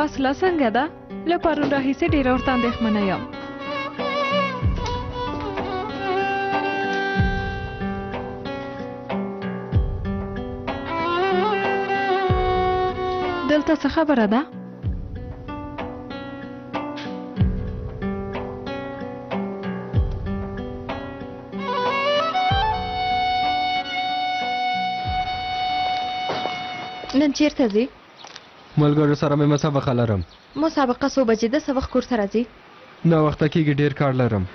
فاصله څنګه ده؟ له پرون راهیسې ډېره ورته اندېښمنه یم. دلته څه خبره ده؟ نن چیرته ځې؟ ملګرو سره مې مسابقه لرم. مسابقه څو بجې ده؟ څه وخت کور ته راځې؟ ناوخته کېږي، ډېر کار لرم.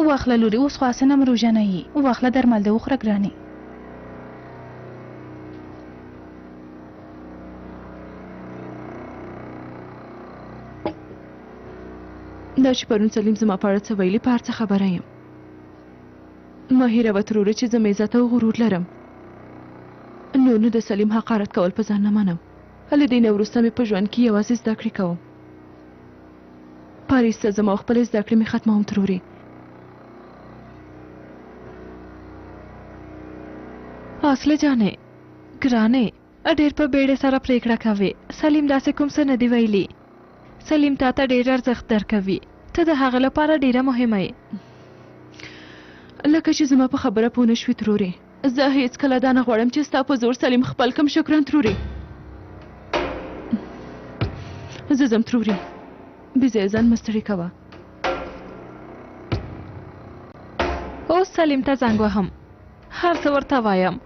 واخله لوري، اوس خو اسنه روژه نه یي. واخله درمل دې وخوره ګرانې. دا چې پرون سلیم زما په اړه څه ویلي، په هر څه خبره یم. مه هېروه تروره چې زه عزت او غرور لرم. نو د سلیم حقارت کول په ځان نه منم. له دې نه وروسته مې په ژوند کې یوازې زده کړې کوم. پاریس ته ځم او خپلې زده کړې مې ختموم ترورې. اصله جانې ګرانې، ډېر په بیړې سره پریکړه کوې. سلیم داسې کوم څه نه دی ویلي. سلیم تا ته ډېر ارزښت درکوي. ته د هغه لپاره ډېره مهمه یې. لکه چې زما په خبره پوه نه شوې ترورې. زه هېڅکله دا نه غواړم چې ستا په زور سلیم خپل کم. شکرا ترورې. زه ځم ترورې. بې ځایه ځان مه ستړې کوه. اوس سلیم ته زنګ وهم، هر څه ورته وایم.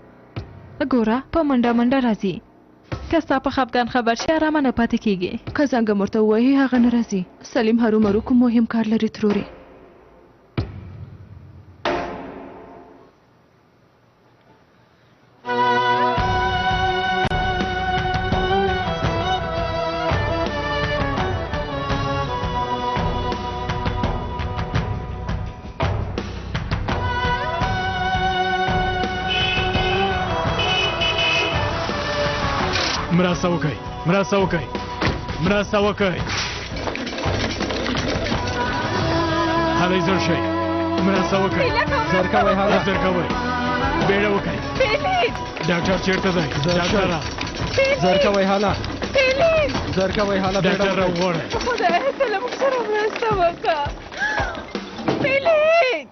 ګوره په منډه منډه راځي. که ستا په خفګان خبر شي ارامه نه پاتې کېږي. که زنګ ورته ووهي هغه نه راځي. سلیم هرومرو کوم مهم کار لري ترورې. مرسته وکړئ، مرسته وکړئ، مرسته وکړئ. هلئ زر شئ، مرسته وکړئ. زر کوئ هله، زر کوئ، بیړه وکړئ. ډاکټر چیرته دی؟ ډاکټره زر کوئ هله، زر کوئ هله، ډاکټر راوغواړئ. خدایه ته له موږ سره مرسته وکړه. فیلیک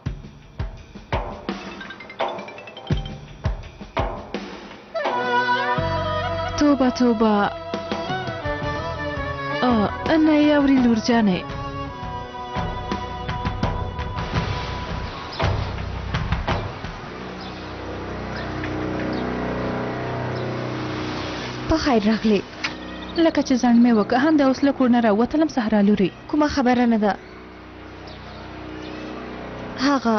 توبه توبه. نه یې اوري لور جانې. په خیر راغلې. لکه چې ځنډ مې وکړه، همدا اوس له کور نه راووتلم. سهرا لورې، کومه خبره نه ده. هغه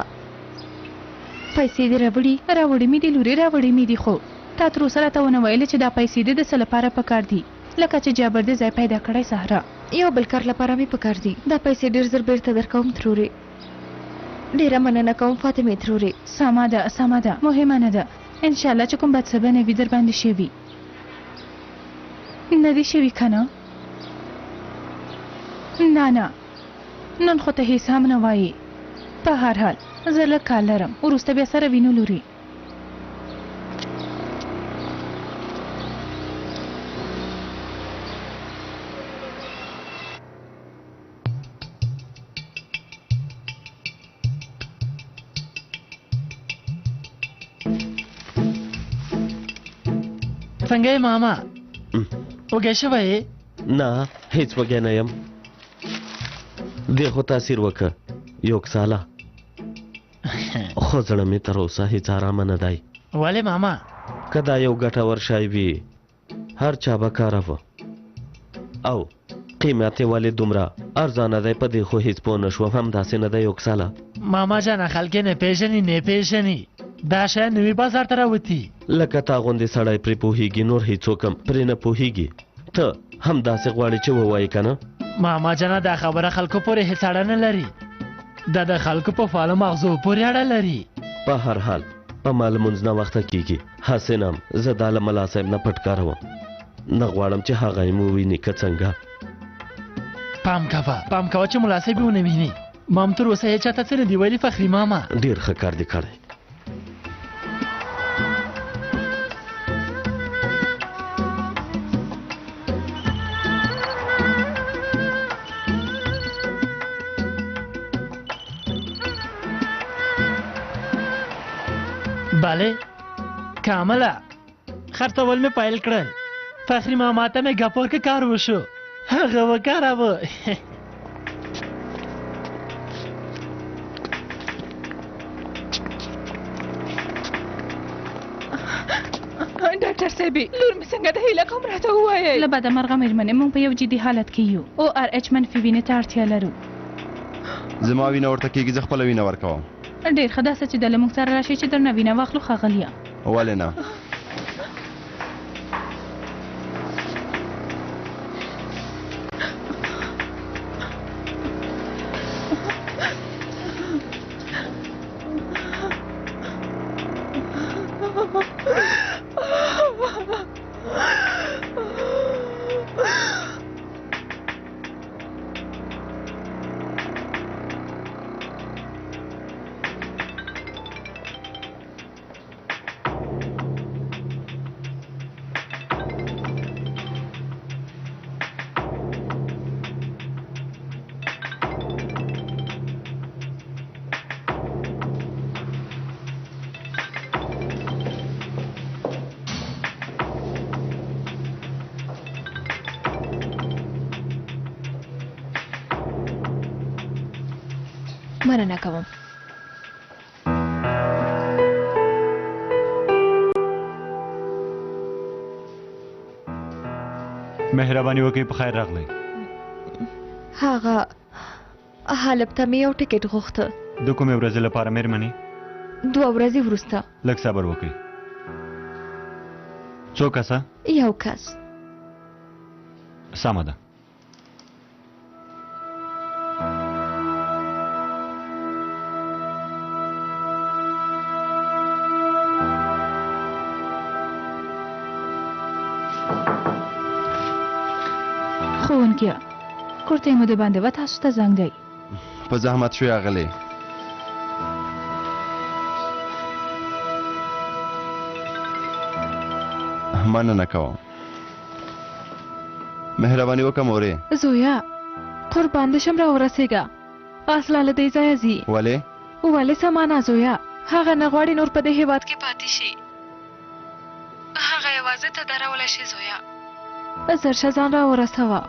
پیسې دې راوړي؟ راوړې مې دي لورې، راوړې مې دي. خو تا تر اوسه راته ونه ویلې چې دا پیسې دې د څه لپاره پکار دي. لکه چې جابر دې ځای پیدا کړی. سهرا یو بل کار لپاره مې پکار دي. دا پیسې ډېر زر بیرته درکوم ترورې. ډېره مننه کوم فاطمې ترورې. سمه ده، سمه ده، مهمه نه ده. انشاءالله چې کوم بد څه به نه وي در باندې شوي. نه دي شوي که نه؟ نه نه، نن خو ته هېڅ هم نه وایې. په هر حال زه لږ کار لرم، وروسته بیا سره وینو لورې. څنګه یې ماما؟ وږی شوی یې؟ نه هیڅ وږی نه یم. دې خو تاثیر وکړه یو ساله، خو زړه مې تر اوسه هیڅ ارامه نه دی. ولې ماما؟ که دا یو ګټور شی وي هر چا به کاروه، او قیمت یې ولې دومره ارزانه دی په دې خو هیڅ پوه نه شوم. همداسې نه دی یو ساله. ماما جانه خلک یې نه پېژني، نه پېژني. دا شی نوي بازار ته راوتي. لکه تا غوندې سړی پرې پوهېږي، نور هیڅوک هم پرې نه پوهېږي. ته همداسې غواړې چې ووایې که نه؟ ماما جانه دا خبره خلکو پورې هیڅ اړه نه لري دا د خلکو په فعالو مغزو پورې اړه لري. په هر حال په ما لمونځ نه وخته کیږي. حسینم زه دا له ملا صاحب نه پټکاره وم، نه غواړم چې هغه یې مو وویني که څنګه. پام کوه چې ملا صاحب یې ونه ویني. مام تر اوسه یې چاته څه نه دي ویلي فخري ماما. ډېر ښه کار دې کړی. بله کامله خرڅول مې پیل کړل. فخري ماما ته مې ګپ ورکه کار وشو، هغه وکاراوه. ډاکټر صاحبي لور مې څنګه ده؟ هیله کوم راته ووایئ. له بده مرغه مېرمنې موږ په یو جدي حالت کې یو. ORH منفي وینې ته اړتیا لرو. زما وینه ورته کېږي، زه خپله وینه ورکوم. ډېر ښه، داسې چې د له موږ سره راشي چې درنه وینه واخلو ښاغلیه. ولې نه؟ مننه کوم. مهرباني وکړئ په خیر راغلی. هغه حلب ته مې یو ټکټ غوښته. د کومې ورځې لپاره مېرمنې؟ 2 ورځې وروسته. لږ صبر وکړئ. څو کسه؟ یو کس. سمه ده. ښوونکیه کورته مو د باندې و تاسو ته زنګ دی. په زحمت شوی اغلی. مننه کوم. مهرباني وکړه مورې. زویا قربان دې شم راورسېږه. اصله له دې ځایه ځي. ولې سمانه زویا؟ هغه نه غواړي نور په دې هېواد کې پاتې شي. هغه یوازې ته درولی شي زویا. زر شه ځان راورسوه.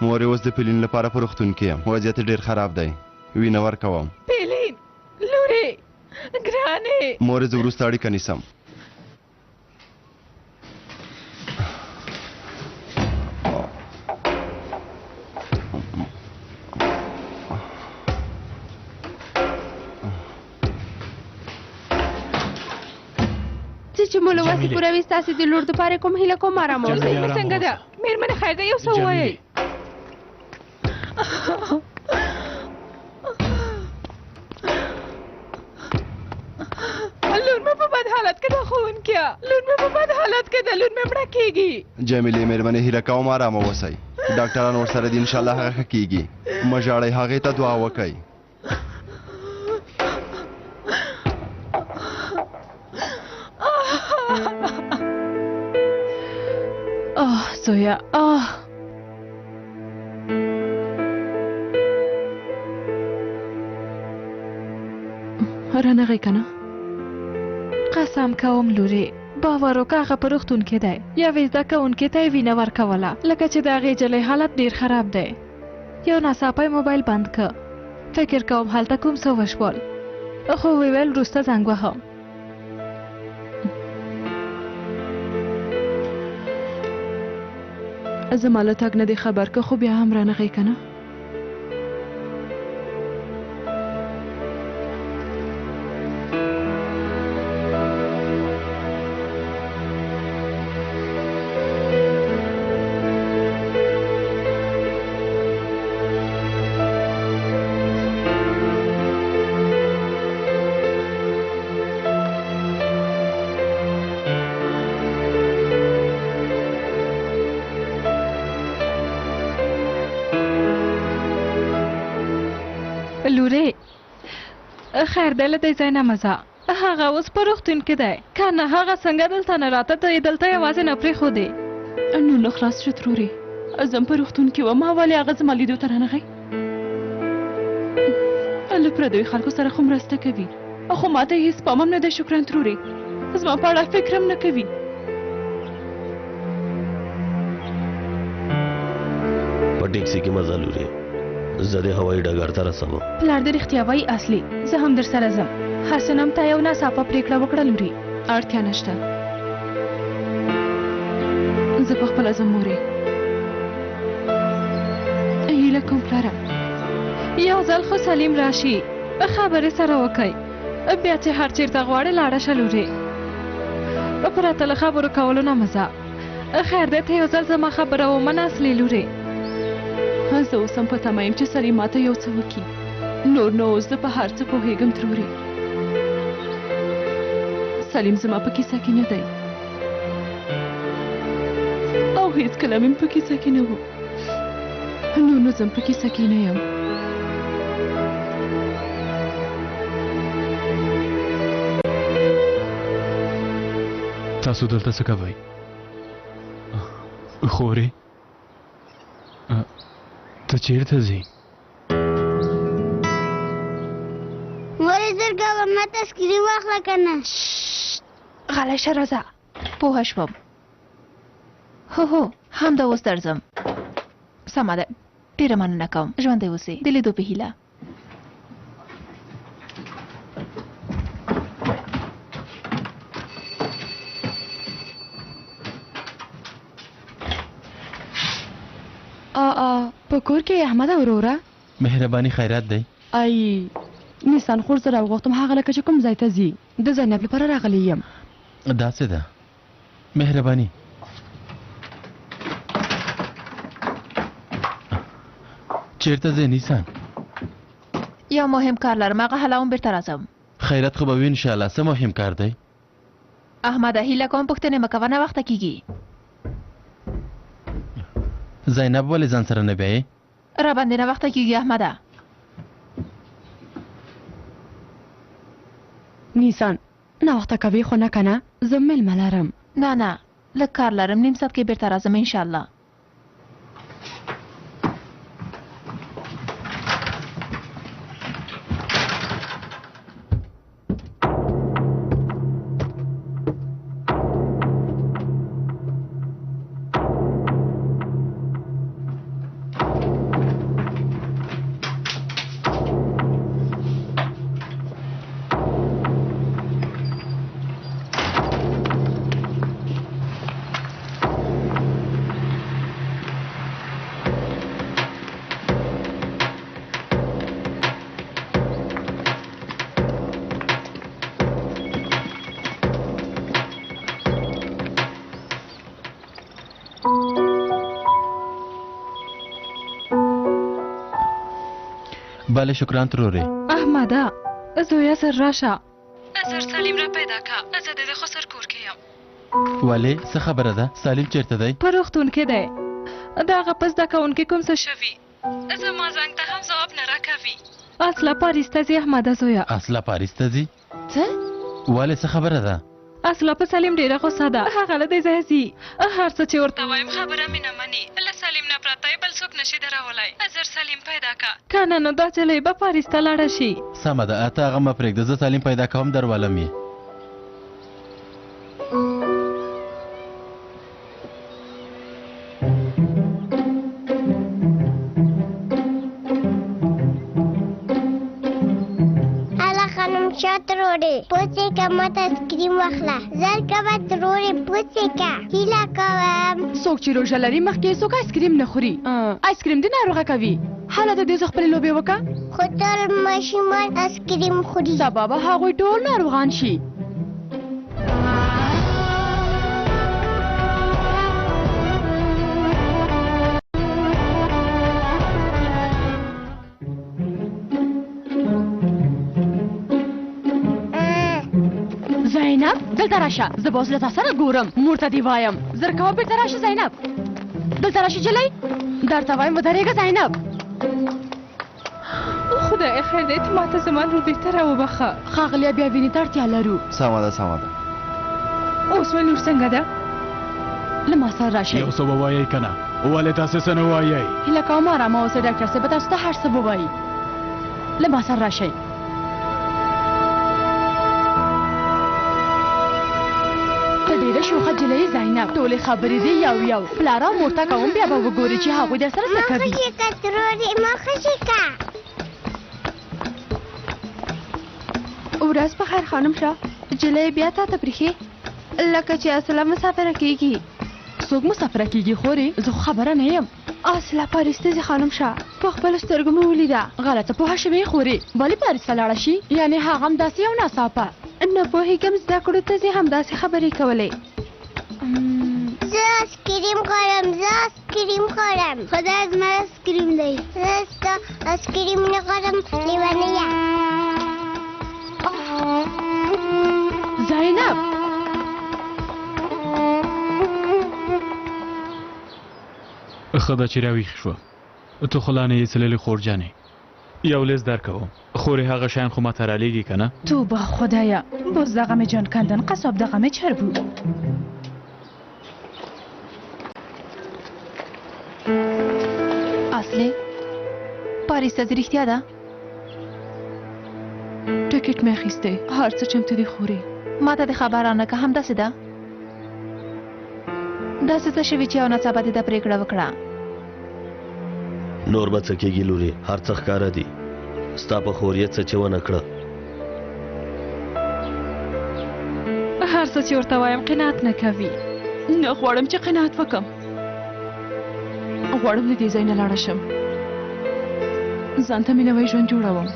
مورې اوس د پیلین لپاره په روغتون کې یم، وضعیت ډېر خراب دی، وینه ورکوم. پیلین لورې ګرانې. مورې زه وروسته اړیکه نیسم. چې مو له وسې پوره وي ستاسې د لور دپاره کوم هیله کوم ارامه اوسئ. څنګه ده مېرمنې خیر ده یو څه ووایئ. لور مې په بد حالت کې ده ښوونکیه. لور مې په بد حالت کې ده. لور مې مړه کېږي. جمیلې مېرمنې هیله کوم ارامه اوسئ. ډاکټران ورسره دي، انشاءالله هغه ښه کېږي. مه ژاړئ، هغې ته دعا وکئ. زویا رانغی کنه. قسم کوم لورې باور وکړه هغه په روغتون کې دی. یوې زده کوونکې ته یې وینه ورکوله لکه چې د هغې جلۍ حالت ډېر خراب دی. یو ناڅاپه یې موبایل بند که. فکر کوم هلته کوم څه وشول خو ویې ویل وروسته زنګ وهم. زما له تګ نه دې خبر که خو بیا هم رانغی که نه. لورې خیر دی له دې ځای نه مزه هغه اوس په روغتون کې دی که نه هغه څنګه دلته نه راته ته یې دلته یوازې نه پرېښودې نو نه خلاص شو ترورې زم په روغتون کې وم ولې هغه زما لیدو ته رانغی له پردیو خلکو سره خو مرسته کوي خو ماته هېڅ پام هم نه دی شکران ترورې زما په اړه فکر هم نه کوي په ټیکسي کې مزه لورې زه د هوایي ډګر ته رسم پلار دې رښتیا وایي اصلي زه هم در سره ځم هر څه نه م تا یو ناڅاپه پرېکړه وکړه لورې اړتیا نشته زه په خپله ځم مورې هیله کوم پلاره یو ځل خو سلیم راشي خبرې سره وکئ بیا چې هر چېرته غواړې لاړه شه لورې پرته له خبرو کولو نه مزه خیر دی ته یو ځل زما خبره ومنه اصلي لورې زه اوس هم په تمه یم چې سلیم ماته یو څه وکړي نور نو اوس زه په هر څه پوهېږم ترورې سلیم زما په کیسه کې نه دی او هېڅکله مې په کیسه کې نه و نو زه په کیسه کې نه یم تاسو دلته څه کوئ خورې ته چیرته ځې ولې زرګه ما تذکرې واخله که نه غلی شه راځه پوه شوم هو همدا اوس درځم سمه ده ډېره مننه کوم ژوندی اوسې د لیدو په هیله په کور کې احمد وروره مهرباني خیرات دی ای نیسان خور زه راوغوښتم هغه لکه چې کوم ځای ته ځي د زینب لپاره راغلی یم دا څه ده مهرباني چیرته ځې نیسان یو مهم کار لرم هغه حالا هم بیرته راځم خیرات خو به وي انشاءالله څه مهم کار دی احمده هیله کوم پوښتنې مه کوه ناوخته کېږي زینب ولې ځان سره نه بیایې راباندې ناوخته کېږي احمده نیسان ناوخته کوي خو نه که نه زه میلمه لرم نه لږ کار لرم نیم ساعت کې بیرته راځم انشاءالله بله شکران ترورې احمده زویا سر راشه سر سلیم را پیدا که زه د ده خو سر کور کې یم ولې څه خبره ده سالم چیرته دی په روغتون کې دی د هغه په زده کوونکي کوم څه شوي زما زنګ ته هم ځواب نه راکوي اصله پاریس ته ځي احمده زویا اصله پاریس ته ځي څه ولې څه خبره ده اصله په سلیم ډېره غوسه ده هغه له دې ځایه ځي هر څه چې ورته وایم خبره مې نه مني له سلیم نه پرته بل څوک نشي درولی زر سلیم پیدا که که نه نو دا جلۍ به پاریس ته لاړه شي سمه ده اته هغه مه پرېږده زه سالم پیدا کوم درولم یې شا ترورې پوڅې که ماته اسکریم واخله زر کوه ترورې پوڅې که هیله کوم څوک چې روژه لري مخکې څوک آیسکریم نه خوري آیسکریم دې ناروغه کوي حالا ته دې زه خپلې لوبې وکړه خو ټول ماشومان اسکریم خوري سبا به هغوی ټول ناروغان شي زینب دلته راشه زه به اوس له تا سره ګورم مور ته دې وایم زر کوه بېرته راشه زینب دلته راشه جلۍ درته وایم ودرېږه زینب خدای خیر دې ته ماته زما لور بهتره وبخه. ښاغلیه بیا وینې ته اړتیا لرو. سمه ده سمه ده. اوس مې لور څنګه ده؟ له ما سره راشئ. یو څه ووایئ که نه؟ ولې تاسې څه نه وایئ؟ هیله کوم ارامه اوسئ، ډاکټر صاحب به تاسو ته هر څه ووایي. له ما سره راشئ. ته ډېره شوخه جلۍ زینب، ټولې خبرې دې یو پلار او مور ته کوم، بیا به وګورې چې هغوی در سره څه کوي. ما خوشي که ترورې، ما خوشي که. ورځ په خیر خانم شاه. جلۍ بیا تا ته پرېښې لکه چې اصله مسافره کېږي. څوک مسافره کېږي خورې؟ زه خو خبره نه یم. اصله پاریس ته ځي خانم شاه، په خپلو سترګو مې ولیده. غلطه پوهه شوې خورې. ولې پاریس ته لاړه شي؟ یعنې هغه همداسې یو ناڅاپه نه پوهېږم زده کړو ته ځي، همداسې خبرې کولې. زه آیسکریم خورم، زه آیسکریم خورم. خدای زما آیسکریم دی. زه ستا آیسکریم نه خورم، لیونۍ یم. زینب ښه ده چې راویښ شوه. تو خو لا نه یې څللې خورجانې. یو لیز درکوم. خورې هغه شیان خو ماته رالیږي که نه؟ توبه خدایا، باز دغمه جان کندن قصاب دغمه چربو. اصلی پاریس ته ځې رښتیا ده؟ ټکټ مې اخیستی، هر څه چمتو دي خورې. ما ته د خبرانه که همداسې ده؟ داسې څه شوي چې یو ناڅاپه دې ته پرېکړه وکړه؟ نور به څه کېږي لورې، هر څه ښکاره دي. ستا په خوریت څه چې ونه کړه. هر څه چې ورته وایم قناعت نه کوي. نه غواړم چې قناعت وکم. غواړم له دې ځای نه لاړه شم، ځان ته مې نوی ژوند جوړوم.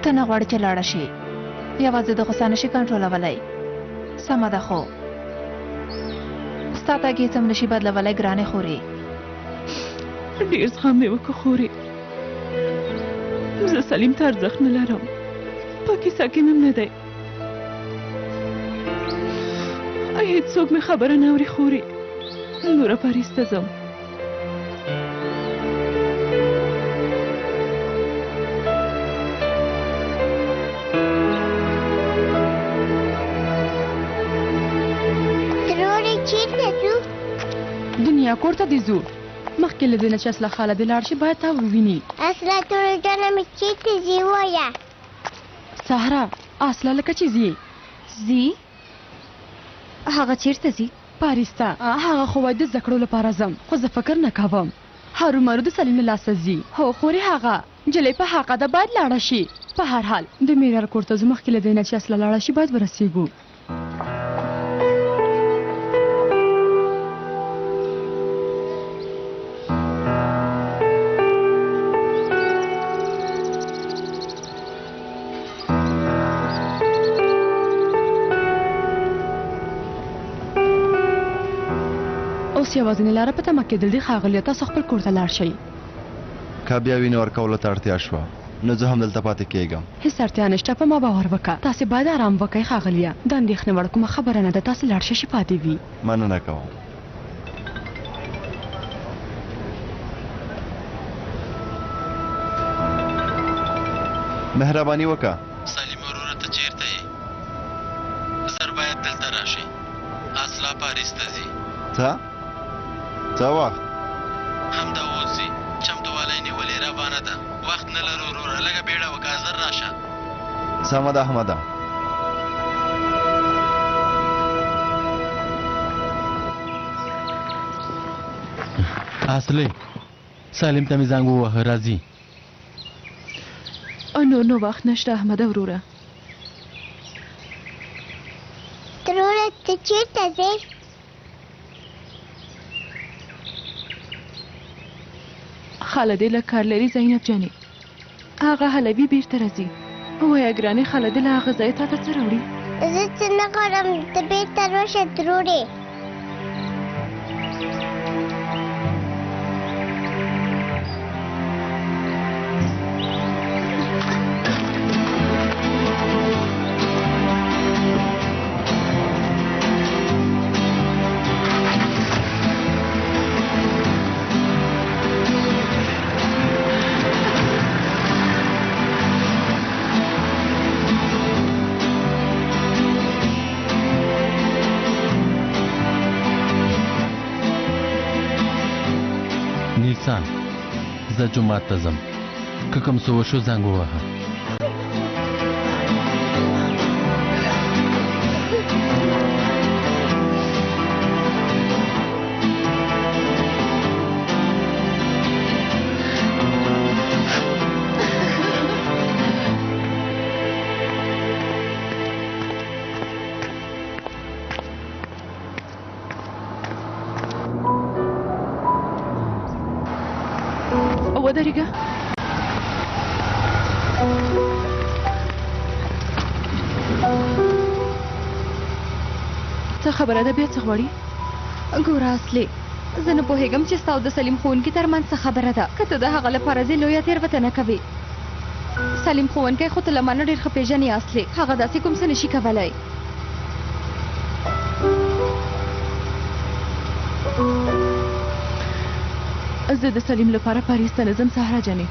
ته نه غواړې چې لاړه شي، یوازې د غوسه نشي کنټرولولی. سمه ده خو ستا تګ هېڅ هم نشي بدلولی ګرانې خورې. ډېر زغم مې وکړه خورې. زه سلیم ته ارزښت نه لرم، په کیسه کې مې نه دی. هېڅوک مې خبره نه اوري خورې. نوره پاریس ته ځم. دنیا کور ته دې ځو. مخکې له دې نه چې اصله خاله دې لاړ شي باید تا وویني. اصله ټوله جانه مې چېرته ځي ووایه. سهرا اصله لکه چې ځي. ځي؟ هغه چیرته ځي؟ پاریس ته. هغه خو وایي د زده کړو لپاره ځم، خو زه فکر نه کوم. هرومرو د سلیم له لاسه ځي. هو خورې هغه نجلۍ په حقه ده، باید لاړه شي. په هر حال د میرر کور ته ځو، مخکې له دې نه چې اصله لاړه شي باید ورسېږو. اوس یوازینۍ لاره په تمه کېدل دي. ښاغلیه تاسو خپل کور ته لاړ شئ. که بیا وینې ورکولو ته اړتیا شوه نو زه هم دلته پاتې کېږم. هېڅ اړتیا نشته، په ما باور وکړه. تاسې باید آرام وکئ ښاغلیه. د اندېښنې وړ کومه خبره نه ده، تاسې لاړ شئ چې پاتې وي. مننه کوم. مهرباني وکړه. سلیم وروره ته چیرته یې؟ زر باید دلته راشئ. اصلا پاریس ته ځي. څه وخت؟ همدا اوس ځي. چمتووالی نیولې روانه ده. وخت نه لرو وروره، لږه بیړه وکړه، زر راشه. سمه ده احمده. اصلي سالم ته مې زنګ ووهه، راځي. نو وخت نشته احمده وروره. تروره ته چېرته ځې؟ خاله دې له کار لري زینب جانې. هغه حلوي بیرته راځي. وایه ګرانې خاله دې له هغه ځایه تا ته څه راوړي؟ زه څه نه غواړم، ته بېرته راشه ترورې. احسان زه جومات ته ځم که کوم څه وشو زنګ ووهه ودرېږه. څه خبره ده؟ بیا څه غواړي؟ ګوره اصلي زه نه پوهېږم چې ستا او د سلیم ښوونکي ترمنځ څه خبره ده. که ته د هغه لپاره ځې لویه تېروتنه کوې. سلیم ښوونکی خو ته له ما نه ډېر ښه پېژنې اصلي. هغه داسې کوم څه نشي کولی. زه د سلیم لپاره پاریس ته نه ځم سهرا جانې.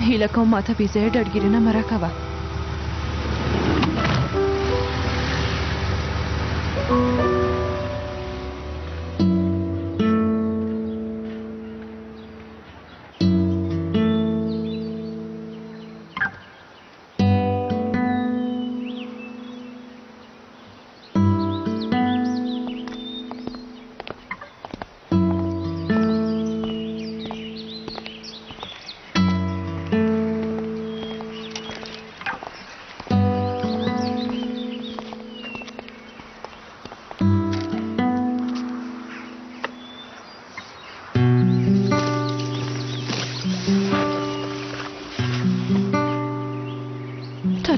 هیله کوم ماته بې ځایه ډډګیرنه مه راکوه.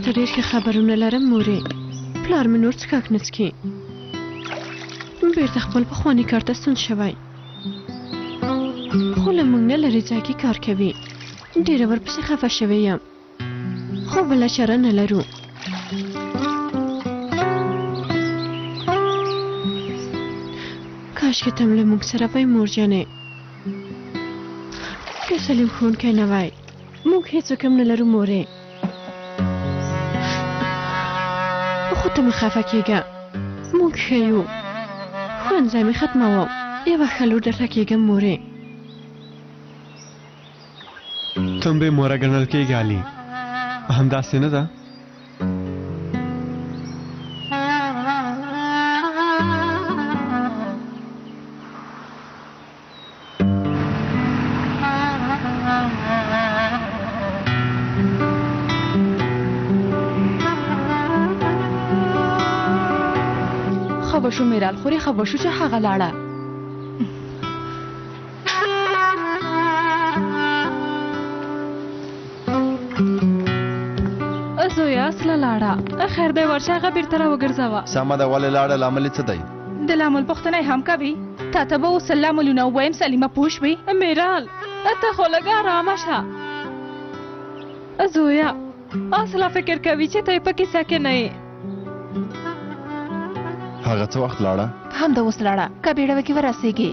ته ډېر ښه خبرونه لرم مورې. پلار مې نور څښاک نه څښي. بېرته خپل پخواني کار ته ستون شوی، خو له موږ نه لرې ځای کې کار کوي. ډېره ورپسې خفه شوی یم، خو بله چاره نه لرو. کاشکې ته هم له موږ سره وای مور جانې. که سلیم ښوونکی نه وای موږ هېڅوک هم نه لرو مورې. خو ته مې خفه کېږه، موږ ښه یو. ښوونځی مې ختموم، یوه ښه لور درته کېږم مورې. ته هم بې موره ګڼل کېږي علي، همداسې نه ده؟ خفه شو میرال خوري، خفه شو چې هغه لاړه. زویا اصله لاړه، خیر دی ورشه هغه بیرته راوګرځوه. سمه ده، ولې لاړه؟ لامل څه دی؟ د لامل پوښتنه هم کوي. تا ته به اوس لاملونه ووایم سلیمه پوه شوې؟ میرال ته خو لږ ارامه شه. زویا اصله فکر کوي چې ته یې په کیسه کې نه یې. هغه څه وخت لاړه؟ همدا اوس لاړه، که بیړه وکړي ورسېږي.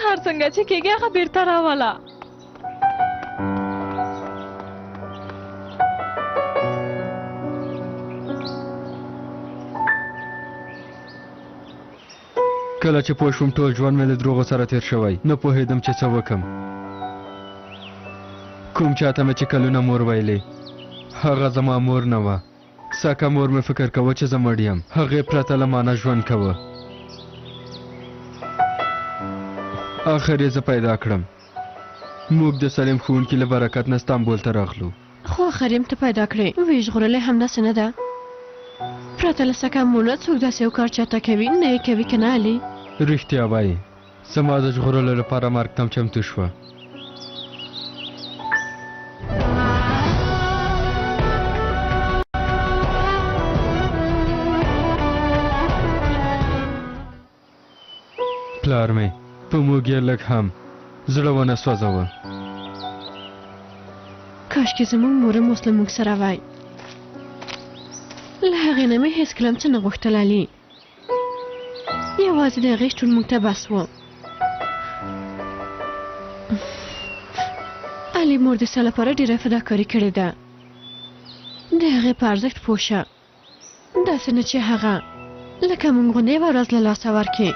هر څنګه چې کېږي هغه بیرته راوله. کله چې پوه شوم ټول ژوند مې له دروغو سره تېر شوی، نه پوهېدم چې څه وکم. کوم چاته مې چې کلونه مور ویلې، هغه زما مور نه وه. سکه مور مې فکر کوه چې زه مړ یم، هغې پرته له مانه ژوند کوه. آخر یې زه پیدا کړم. موږ د سلیم ښوونکي له برکت نه استانبول ته راغلو. خو آخر یې ته پیدا کړې. ویې ژغورلی همداسې نه ده؟ پرته له سکه مور نه څوک داسې یو کار چاته کوي؟ نه یې کوي که نه علي؟ رښتیا وایي، زما د ژغورلو لپاره مرګ ته هم چمتو شوه. پلار مې په موږ یې لږ هم زړه ونه سوځوه. کاشکې زموږ مور هم اوس له موږ سره وای. له هغې نه مې هېڅ کله هم څه نه غوښتل علي. یوازې د هغې شتون موږ ته بس و. علي مور د ستا لپاره ډېره فداکاري کړې ده. د هغې په ارزښت پوه شه. داسې نه چې هغه لکه موږ غوندې یوه ورځ له لاسه ورکړي.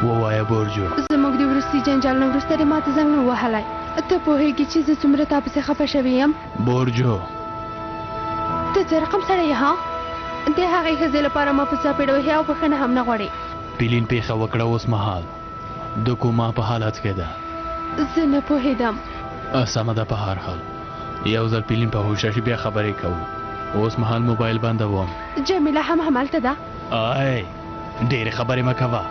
ووایه برجو. زموږ د وروستي جنجال نه وروسته دې ماته زنګ نه ووهلی. ته پوهېږې چې زه څومره تا پسې خفه شوې یم. برجو ته څه رقم سړی یې ها؟ د هغې ښځې لپاره ما په څاپېړه وهې او بښنه هم نه غواړې. پیلین پیښه وکړه اوس مهال د کومه په حالت کې ده؟ زه نه پوهېدم. سمه ده، په هر حال یو ځل پیلین په هوښ راشي بیا خبرې کوو. اوس مهال موبایل بندوم. جمیله هم همالته ده؟ آی ډېرې خبرې مه کوه.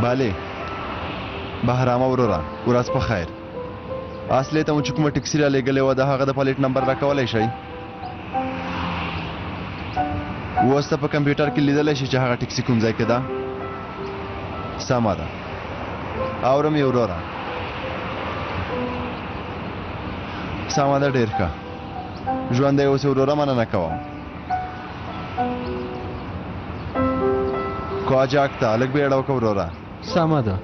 بله بهرامه وروره، ورځ په خیر. اصلي ته مو چې کومه ټکسي را لېږلې وه د هغه د پلیټ نمبر راکولی شئ؟ اوس ته په کمپیوټر کې لیدلی شي چې هغه ټکسي کوم ځای کې ده؟ سمه ده، اورم یې وروره. سمه ده، ډېر ښه. ژوندی اوسې وروره، مننه کوم. کواجاک ته لږ بیړه وکړه وروره. سمه ده.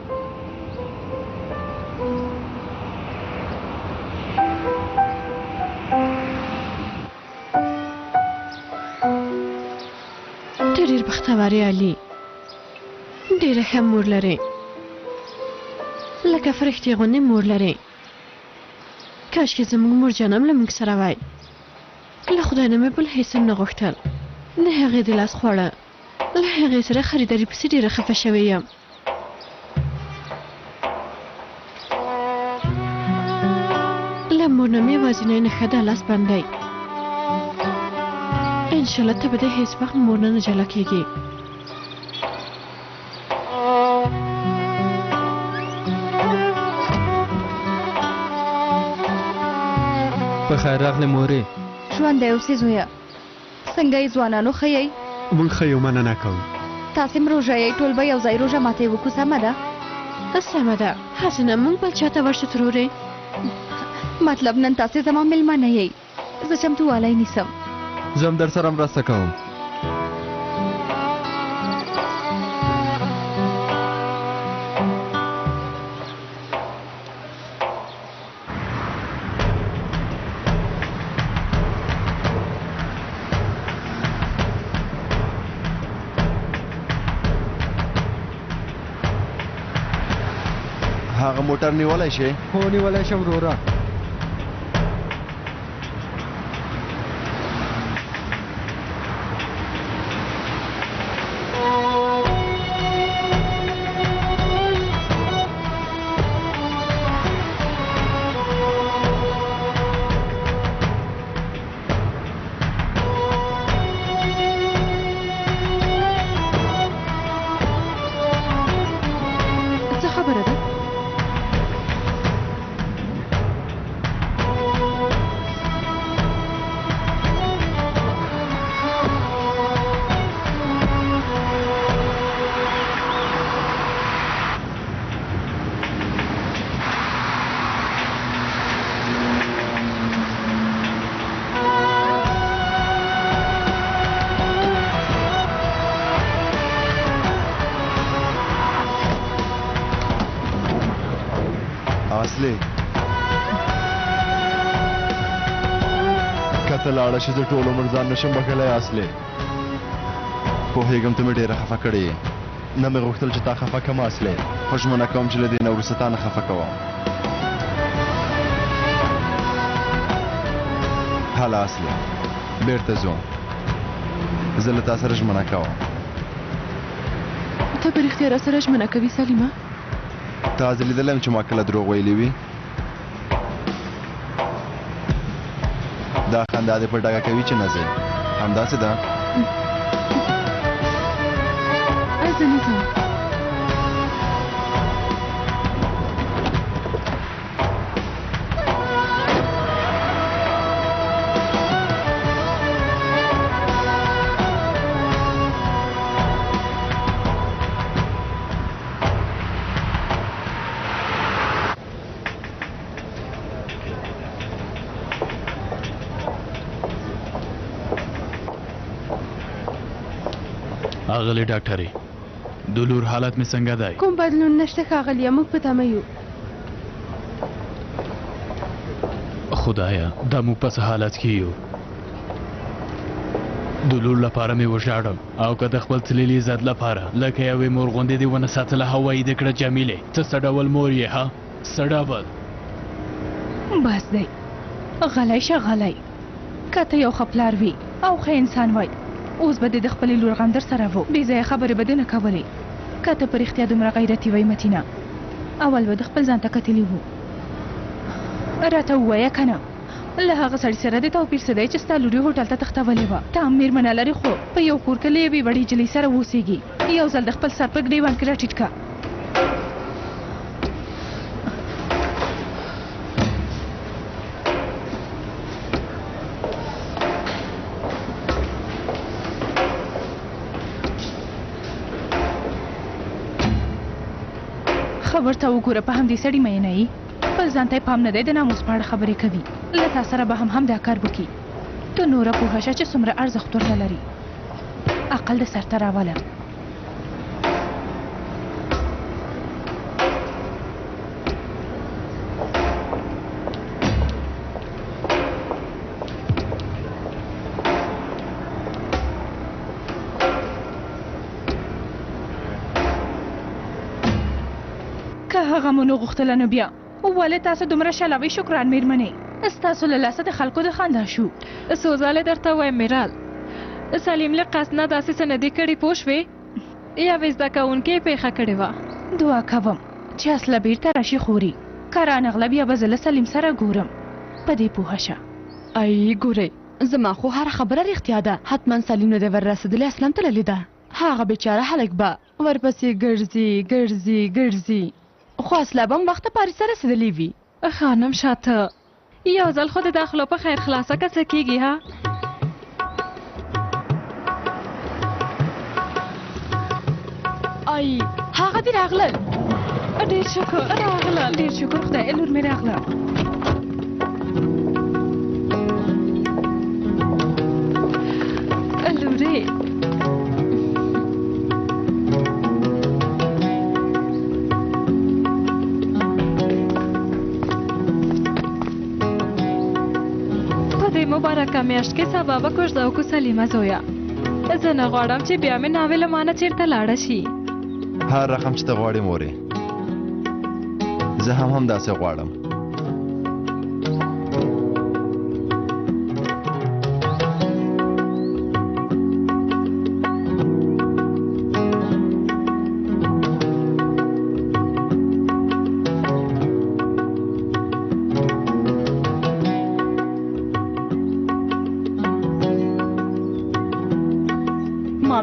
ته ډېر بختور یې علي. ډېره ښه مور لرې، لکه فرښتې غوندې مور لرې. کاشکې زموږ مور جانم له موږ سره وای. له خدای نه مې بل هېڅ هم نه غوښتل، نه هغې د لاس خواړه. له هغې سره خریداري پسې ډېره خفه شوې یم. له مور نه مې یوازینۍ نښه ده لاس بندی. انشاءالله ته به د هېڅ وخت مور نه جلا کېږي. په خیر راغلې مورې. ژوندی اوسې زویه، څنګه یې ځوانانو ښه یئ؟ موږ ښه یو، مننه کوو. تاسې هم روژه یئ، ټول به یو ځای روژه ماتې وکړو، سمه ده؟ سمه ده. هسې نه موږ بل چا ته ورشو ترورې. مطلب نن تاسې زما مېلمانه یئ، زه چمتووالی نیسم. زه هم در سره مرسته کوم. هغه موټر نیولی شي؟ هو نیولی شم وروره. څه خبره ده؟ اصلي کته لاړه چې د ټول عمر ځان نشم بښلی. اصلي پوهېږم ته مې ډېره خفه کړې یې، نه مې غوښتل چې تا خفه کړم. اصلي خو ژمنه کوم چې له دې نه وروسته تا نه خفه کوم. هله اصلي بېرته ځو، زه له تا سره ژمنه کوم. ته په رښتیا را سره ژمنه کوې سلیمه؟ تا زه لیدلی یم چې ما کله دروغ ویلي وي. دا خندا دې په ډاګه کوي چې نه ځې همداسې ده زه نه ځم. اغلی ډاکټرې د لور حالت مې څنګه دی؟ کوم بدلون نشته ښاغلیه، موږ په تمه یو. خدایا دا موږ په څه حالت کې یو؟ د لور لپاره مې وژاړم او که د خپل تللي عزت لپاره لکه یوې مور غوندې دې ونه ساتله هوایي دې کړه جمیلې. ته څه ډول مور یې ها؟ څه ډول؟ بس دی غلی شه غلی. که ته یو ښه پلار وي او ښه انسان وای اوس به دې د خپلې لور غم در سره و، بې ځایه خبرې به دې نه کولې. که ته په رښتیا دومره غیرتي وای متینه اول به د خپل ځان ته کتلي وو. راته ووایه که نه له هغه سړي سره د توپیر څه دی چې ستا لور یې هوټل ته تښتولې وه؟ ته هم مېرمنه لرې خو په یو کور کې له یوې وړې نجلۍ سره اوسېږي. یو ځل د خپل سر په ګریوان کې راټیټ که. خبر ته وګوره په همدې سړي مینه یې خپل ځان ته یې پام نه دی د ناموس په اړه خبرې کوي. له تا سره به هم همدا کار وکړي. ته نوره پوهه شه چې څومره ارزښت ورته لري. عقل د سر ته راوله. که هغه مو نه غوښتله نو بیا ولې تاسو دومره شلاوي شکران مېرمنې؟ ستاسو له لاسه د خلکو د خندا شو. څو ځلې درته وایم میرال سلیم له قصد نه داسې څه نه دي کړي پوه شوې؟ یوې زده کوونکې یې پېښه کړې وه. دعا کوم چې اصله بیرته راشي خوري. که رانغله بیا به زه له سلیم سره ګورم. په دې پوهه شه. ای ګورئ زما خو هر خبره رښتیا ده. حتما سلیم نه دی ور رسېدلی اسلام تللی ده. هغه بیچاره هلک به ورپسې ګرځي ګرځي ګرځي خو اصلا به هم وخته پاریس ته رسېدلی وي. خانم شاته یو ځل خو د داخلو په خیر خلاصه که څه کېږي ها؟ ای هغه دې راغلل. ډېر شکر راغلل. ډېر شکر خدای لور مې راغله. لورې مبارکه میاشت کې سبا به کوژده وکړو سلیمه زویه. زه نه غواړم چې بیا مې ناوې له مانه چېرته لاړه شي. هر رقم چې ته غواړې مورې زه هم همداسې غواړم.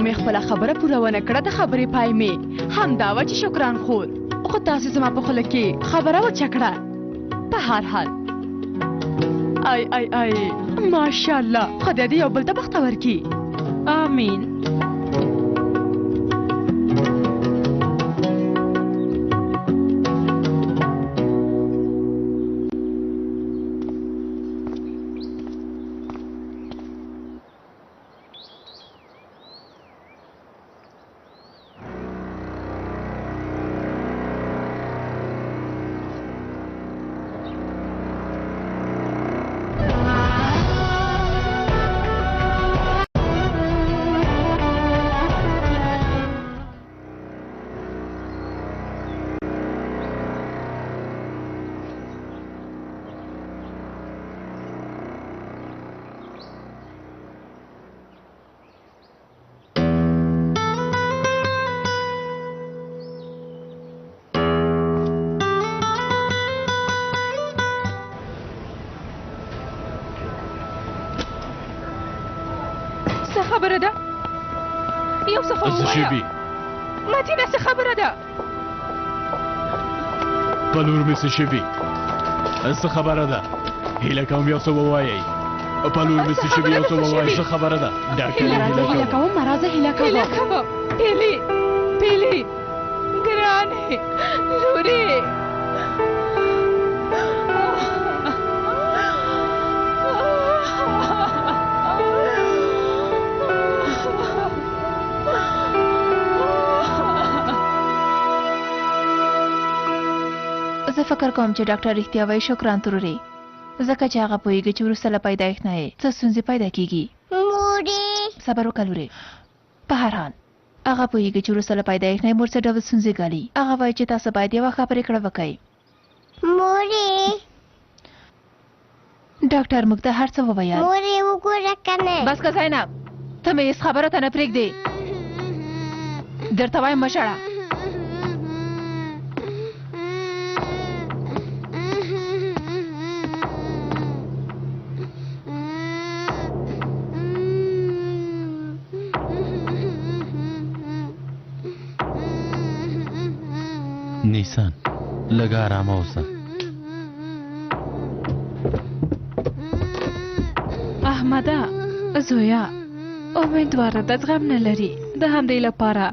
مې خپله خبره پوره ونه کړه د خبرې پای مې همدا وه چې شکران خور خو تاسې زما په خوله کې خبره وچه کړه. په هر حال ای ای ای ماشاءالله خدای دې یو بل ته بختور کړي. آمین. خبره ده یو څه خو څه شوي متینه څه خبره ده په لور مې څه شوي څه خبره ده هیله کوم یو څه ووایئ په لور مې څه شوي یو څه ووایئ څه خبره ده ډاکټر هیله کوم مرازه هیله کوم پیلی ګرانې لورې زه فکر کوم چې ډاکټر رښتیا وایي شکران تروري ځکه چې هغه پوهیږي چې وروسته له پیدایښت نه یې څه ستونزې پیدا کیږي مورې صبر وکړه لورې په هر حال هغه پوهیږي چې وروسته له پیدایښت نه یې مور څه ډول ستونزې ګالي هغه وایي چې تاسو باید یوه ښه پرېکړه وکړئ مورې ډاکټر موږ ته هر څه وویل مورې وګوره کنه بس که زینب ته مې هېڅ خبره ته نه پرېږدې درته وایم مه ژاړه نیسان لږ ارامه اوسه احمده زویا امیدواره د زغم نه لري د همدې لپاره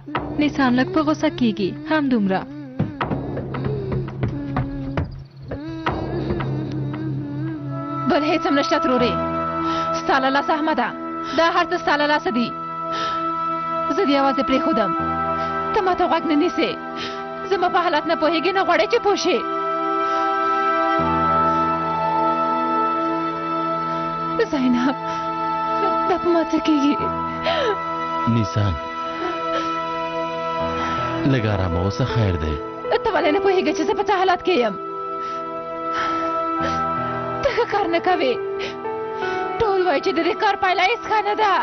نیسان لږ په غوسه کیږي همدومره بل هیڅ هم نشته ترورې ستا له لاسه احمده دا هر څه ستا له لاسه دي زه دې یوازې پرېښودم ته ماته غوږ نه نیسې زما په حالت نه پوهېږې نه غواړې چې پوه شې زینب دا په ما څه کېږي نیسان لږ ارامه اوسه خیر دی ته ولې نه پوهېږې چې زه په څه حالت کې یم ته ښه کار نه کوې ټول وایي چې د دې کار پایله هېڅ ښه نه ده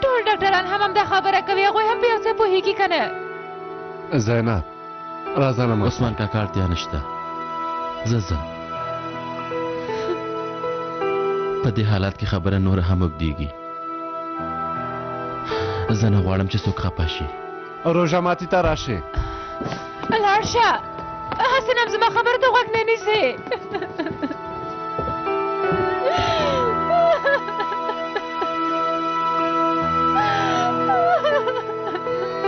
ټول ډاکټران هم همدا خبره کوي هغوی هم په یو څه پوهېږي که نه زینب راځه نه عثمان کاکا اړتیا نشته زه ځم په دې حالات کې خبره نوره هم اوږدېږي زه نه غواړم چې څوک خفه شي روژه ماتي ته راشې لاړ شه هسې نه هم زما خبرو ته غوږ نه نیسې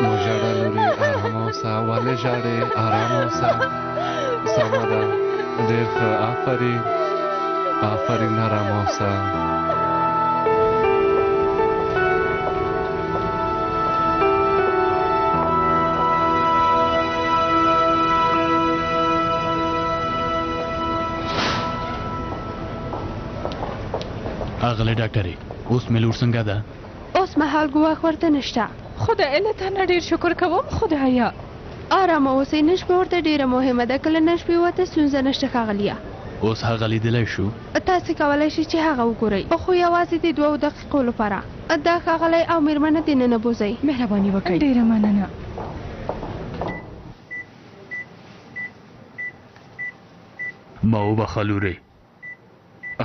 مو ژاړه لورې ارامه اوسه ولې ژاړې ارامه اوسه سمه ده ډېر ښه آفرین آفرین ارامه اوسه اغلی ډاکټرې اوس مې لور څنګه ده اوس مهال ګواښ ورته نشته خدای له تا نه ډېر شکر کوم خدایا ارامه اوسئ نشپه ورته ډېره مهمه ده کله نشپې وته ستونزه نشته ښاغلیه اوس هغه لیدلی شو تاسې کولی شئ چې هغه وګورئ خو یوازې د 2 دقیقو لپاره دا ښاغلی او میرمنه دې نه بوځئ مهرباني وکړئ ډېره مننه ما وبخه لورې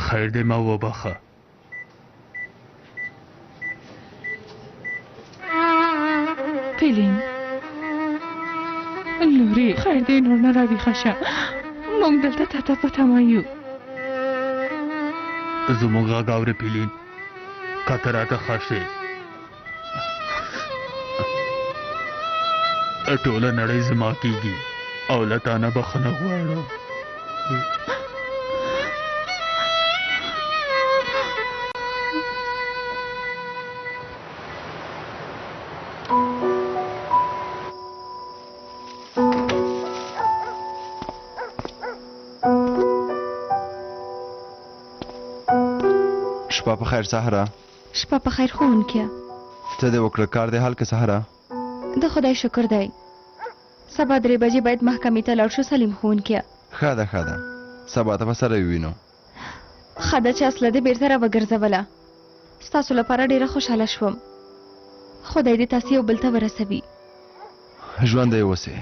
خیر دی ما وبخه پیلین لورې خیر دی نور نه راویښه شه موږ دلته تا ته په تمه یو زموږ غږ اورې پیلین که ته راته ښه شې ټوله نړۍ زما کېږي او له تا نه بخښنه غواړم شپه په خیر سهره شپه په خیر ښوونکیه څه دې وکړه کار دې حل که سهره د خدای شکر دی سبا 3 بجې باید محکمې ته لاړ شو سلیم ښوونکیه ښه ده ښه ده سبا ته به سره ووینو ښه ده چې اصله دې بېرته راوګرځوله ستاسو لپاره ډېره خوشحاله شوم خدای دې تاسې یو بل ته ورسوي ژوندی اوسې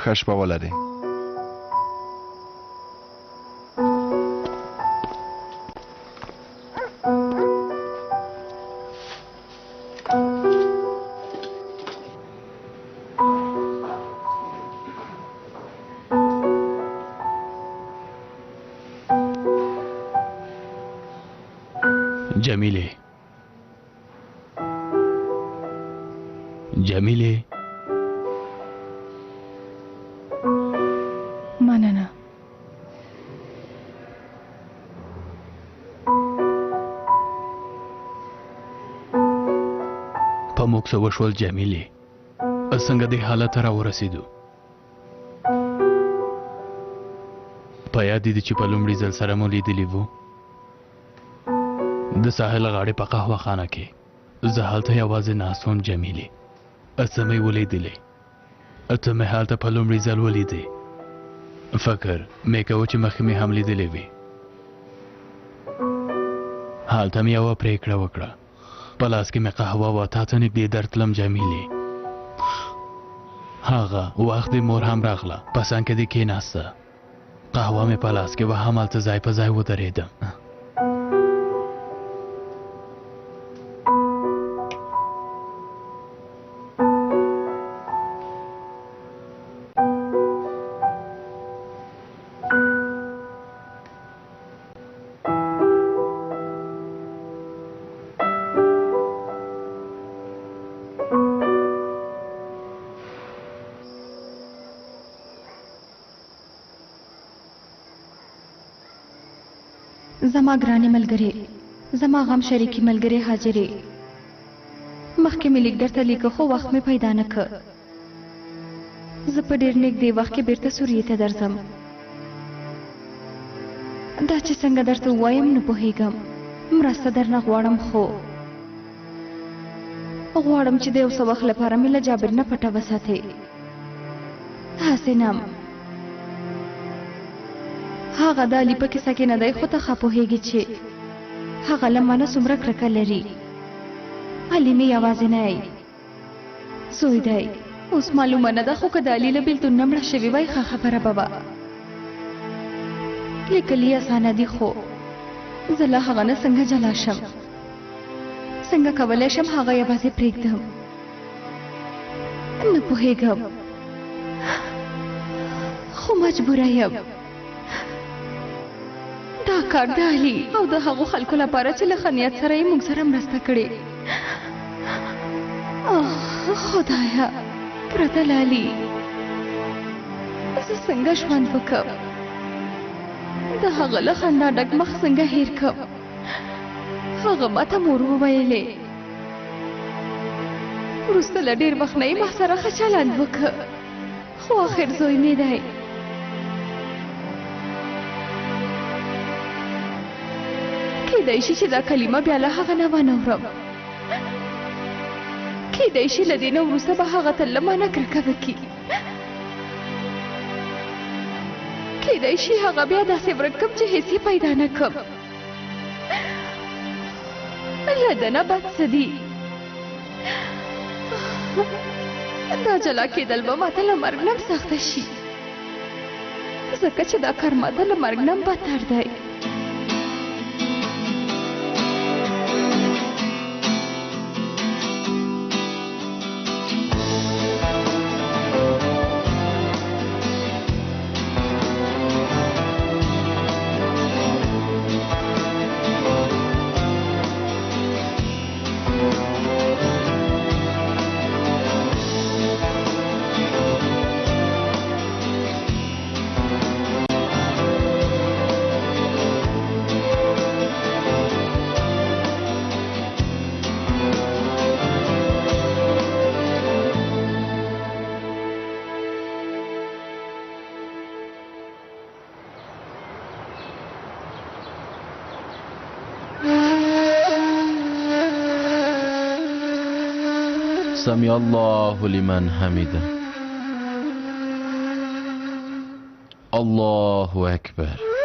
ښه شپه ولرې جمیله جمیله مننه په موږ څه وشول جمیلې څنګه دې حالت ته راورسېدو په یاد دي چې په لومړي ځل سره مو لیدلي وو د ساحل غاړې په قهوه خانه کې زه هلته یوازې ناست وم جمیلې څه مې ولیدلې ته مې هلته په لومړي ځل ولیدې فکر مې کوه چې مخکې مې هم لیدلې وي هلته مې یوه پرېکړه وکړه په لاس کې مې قهوه وه تا ته نږدې درتلم جمیلې هغه وخت د مور هم راغله په څنګ کې دې کېناسته قهوه مې په لاس کې وه همالته ځای په ځای ودرېدم زما ګرانې ملګرې زما غم شریکي ملګرې حاجرې مخکې مې لیک درته لیکه خو وخت مې پیدا نه که زه په ډېر نږدې وخت کې بیرته سوریې ته درځم دا چې څنګه درته ووایم نه پوهېږم مرسته درنه غواړم خو غواړم چې د یو څه وخت لپاره مې له جابر نه پټه وساتې هسې نم هغه د علي په کیسه کې نه دی خو ته ښه پوهېږي چې هغه له ما نه څومره کرکه لري علي مې یوازینی زوی دی اوس معلومه نه ده خو که د علي له بېلتون نه مړه شوې وای ښه خبره به وه لیکل یې اسانه دي خو زه له هغه نه څنګه جلا شم څنګه کولی شم هغه یوازې پرېږدم نه پوهېږم خو مجبوره یم دا کار د علي او د هغو خلکو لپاره چې له ښه نیت سره یې موږ سره مرسته کړې خدایه پرته له علي زه څنګه ژوند وکړم د هغه له خندا ډک مخ څنګه هیر کړم هغه ماته مور وویلې وروسته له ډېر وخت نه یې ما سره ښه چلند وکړ خو آخر زوی مې دی کیدای شي چې دا کلمه بیا له هغه نه وانهورم کیدای شي له دې نه وروسته به هغه تل له ما نه کرکه وکړي کیدای شي هغه بیا داسې ورک کړم چې هېڅ یې پیدا نه کړم له ده نه بد څه دي دا جلا کېدل به ماته له مرګ نه هم سخته شي ځکه چې دا کار ماته له مرګ نه هم بدتر دی سمع الله لمن حمده الله أكبر